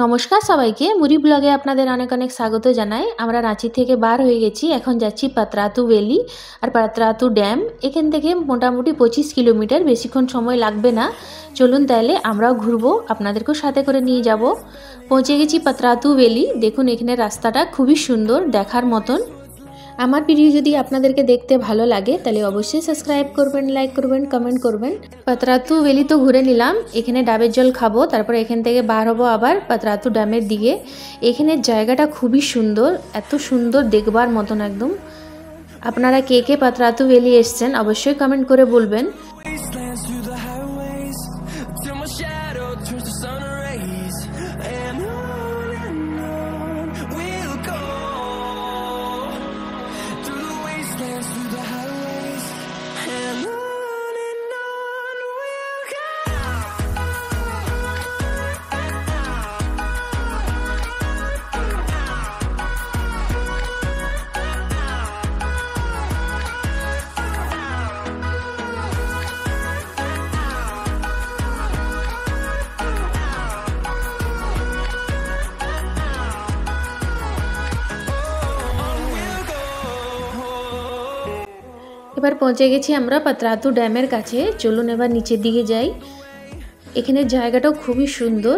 নমস্কার সবাইকে মুরি ব্লগে আপনাদের অনেক অনেক স্বাগত জানাই। আমরা রাঁচি থেকে বার হয়ে গেছি, এখন যাচ্ছি পাতরাতু ভ্যালি আর পাতরাতু ড্যাম। এখান থেকে মোটামুটি 25 কিলোমিটার, বেশিক্ষণ সময় লাগবে না। চলুন তাহলে আমরাও ঘুরবো, আপনাদেরকেও সাথে করে নিয়ে যাব। পৌঁছে গেছি পাতরাতু ভ্যালি। দেখুন এখানে রাস্তাটা খুবই সুন্দর, দেখার মতন। আমার ভিডিও যদি আপনাদেরকে দেখতে ভালো লাগে তাহলে অবশ্যই সাবস্ক্রাইব করবেন, লাইক করবেন, কমেন্ট করবেন। পাতরাতু ভ্যালি তো ঘুরে নিলাম, এখানে ডাবের জল খাবো, তারপর এখান থেকে বার হবো আবার পাতরাতু ড্যামের দিকে। এখানের জায়গাটা খুবই সুন্দর, এত সুন্দর দেখবার মতন একদম। আপনারা কে কে পাতরাতু ভ্যালি এসছেন অবশ্যই কমেন্ট করে বলবেন। এবার পৌঁছে গেছি আমরা পাতরাতু ড্যামের কাছে। চলুন এবার নিচের দিকে যাই। এখানে জায়গাটাও খুবই সুন্দর।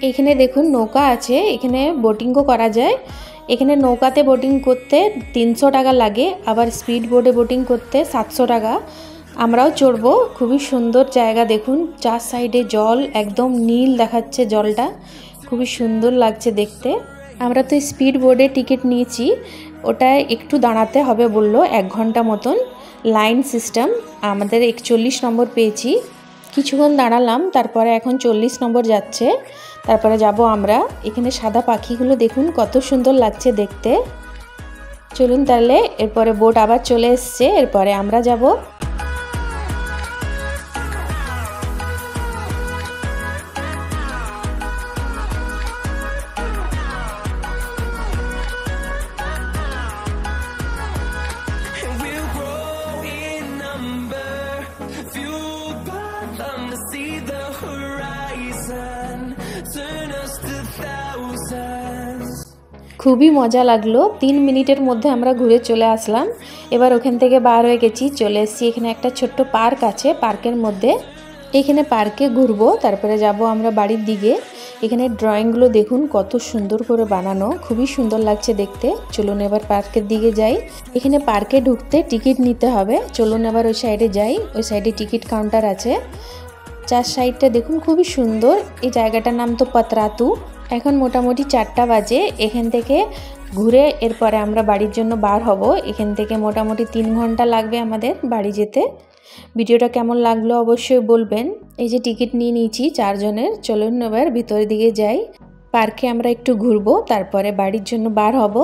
এখানে দেখুন নৌকা আছে, এখানে বোটিংও করা যায়। এখানে নৌকাতে বোটিং করতে 300 টাকা লাগে, আবার স্পিড বোটে বোটিং করতে 700 টাকা। আমরাও চড়বো। খুবই সুন্দর জায়গা, দেখুন চার সাইডে জল, একদম নীল দেখাচ্ছে জলটা, খুবই সুন্দর লাগছে দেখতে। আমরা তো স্পিড বোর্ডে টিকিট নিয়েছি, ওটায় একটু দাঁড়াতে হবে বললো, 1 ঘন্টা মতন লাইন সিস্টেম। আমাদের 41 নম্বর পেয়েছি, কিছুক্ষণ দাঁড়ালাম, তারপরে এখন 40 নম্বর যাচ্ছে, তারপরে যাব আমরা। এখানে সাদা পাখিগুলো দেখুন কত সুন্দর লাগছে দেখতে। চলুন তাহলে, এরপরে বোট আবার চলে এসছে, এরপরে আমরা যাব। খুবই মজা লাগলো, 3 মিনিটের মধ্যে আমরা ঘুরে চলে আসলাম। এবার ওখান থেকে বার হয়ে গেছি, চলে এসেছি। এখানে একটা ছোট্ট পার্ক আছে, পার্কের মধ্যে এখানে পার্কে ঘুরবো, তারপরে যাব আমরা বাড়ির দিকে। এখানে ড্রয়িংগুলো দেখুন কত সুন্দর করে বানানো, খুবই সুন্দর লাগছে দেখতে। চলুন এবার পার্কের দিকে যাই। এখানে পার্কে ঢুকতে টিকিট নিতে হবে। চলুন এবার ওই সাইডে যাই, ওই সাইডে টিকিট কাউন্টার আছে। চার সাইডটা দেখুন খুবই সুন্দর। এই জায়গাটার নাম তো পাতরাতু। এখন মোটামুটি 4টা বাজে। এখান থেকে ঘুরে এরপরে আমরা বাড়ির জন্য বার হব। এখান থেকে মোটামুটি 3 ঘন্টা লাগবে আমাদের বাড়ি যেতে। ভিডিওটা কেমন লাগলো অবশ্যই বলবেন। এই যে টিকিট নিয়ে নিয়েছি 4 জনের। চলুন এবার ভিতরের দিকে যাই, পার্কে আমরা একটু ঘুরবো, তারপরে বাড়ির জন্য বার হব।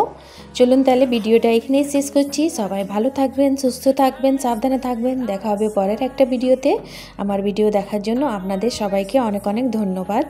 চলুন তাহলে ভিডিওটা এখানেই শেষ করছি। সবাই ভালো থাকবেন, সুস্থ থাকবেন, সাবধানে থাকবেন। দেখা হবে পরের একটা ভিডিওতে। আমার ভিডিও দেখার জন্য আপনাদের সবাইকে অনেক অনেক ধন্যবাদ।